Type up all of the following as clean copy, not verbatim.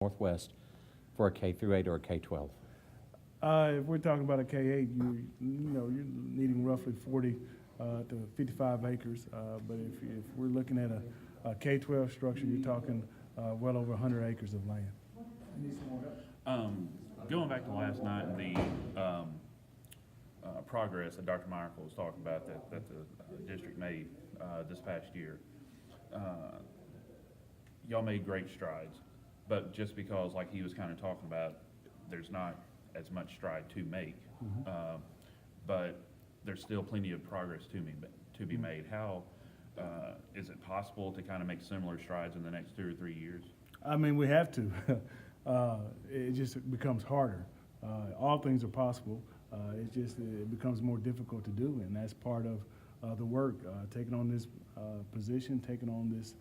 Northwest for a K-8 or a K-12? If we're talking about a K-8, you're needing roughly 40 to 55 acres. But if we're looking at a K-12 structure, you're talking well over 100 acres of land. Going back to last night and the progress that Dr. Michael was talking about that the district made this past year, y'all made great strides. But just because, like he was kind of talking about, there's not as much stride to make, but there's still plenty of progress to be made. How is it possible to kind of make similar strides in the next 2 or 3 years? I mean, we have to. It just becomes harder. All things are possible. It becomes more difficult to do, and that's part of the work. Taking on this position, taking on this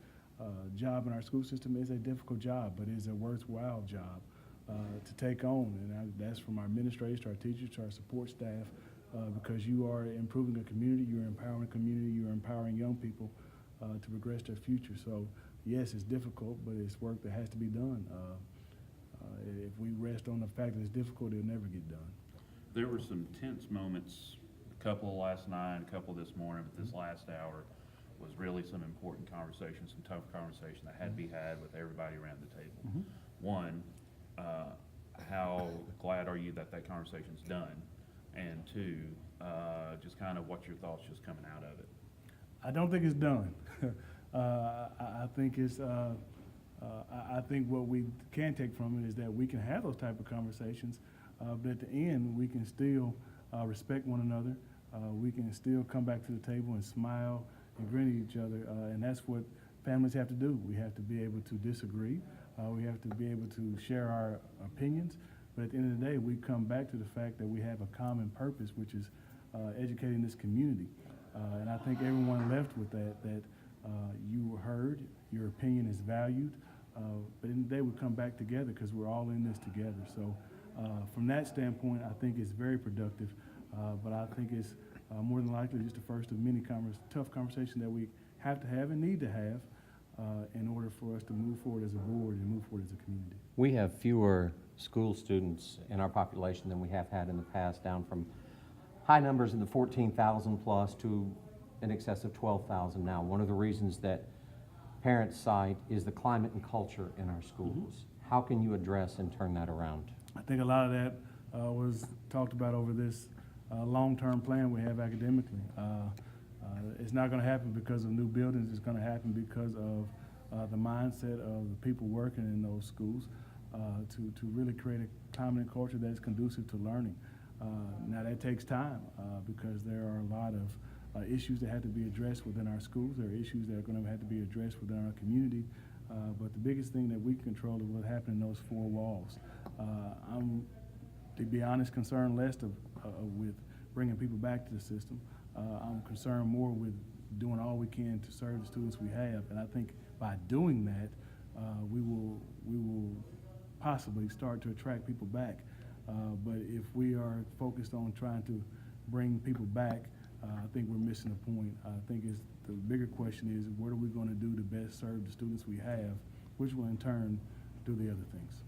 job in our school system is a difficult job, but it is a worthwhile job to take on. And that's from our administrators to our teachers to our support staff, because you are improving a community, you're empowering a community, you're empowering young people to progress their future. So yes, it's difficult, but it's work that has to be done. If we rest on the fact that it's difficult, it'll never get done. There were some tense moments, a couple last night, a couple this morning, but this last hour was really some important conversations, some tough conversation that had to be had with everybody around the table. One, how glad are you that conversation's done? And two, just kind of what's your thoughts just coming out of it? I don't think it's done. I think it's. I think what we can take from it is that we can have those type of conversations, but at the end we can still respect one another. We can still come back to the table and smile and grin at each other, and that's what families have to do. We have to be able to disagree. We have to be able to share our opinions, but at the end of the day, we come back to the fact that we have a common purpose, which is educating this community. And I think everyone left with that you were heard, your opinion is valued, but in the day we come back together because we're all in this together. So from that standpoint, I think it's very productive, but I think it's more than likely just the first of many tough conversations that we have to have and need to have in order for us to move forward as a board and move forward as a community. We have fewer school students in our population than we have had in the past, down from high numbers in the 14,000 plus to in excess of 12,000 now. One of the reasons that parents cite is the climate and culture in our schools. How can you address and turn that around? I think a lot of that was talked about over this long-term plan we have academically. It's not going to happen because of new buildings. It's going to happen because of the mindset of the people working in those schools to really create a climate and culture that's conducive to learning. Now that takes time because there are a lot of issues that have to be addressed within our schools. There are issues that are going to have to be addressed within our community. But the biggest thing that we control is what happens in those four walls. I'm, to be honest, concerned less with bringing people back to the system. I'm concerned more with doing all we can to serve the students we have. And I think by doing that, we will possibly start to attract people back. But if we are focused on trying to bring people back, I think we're missing the point. I think the bigger question is, what are we going to do to best serve the students we have, which will in turn do the other things.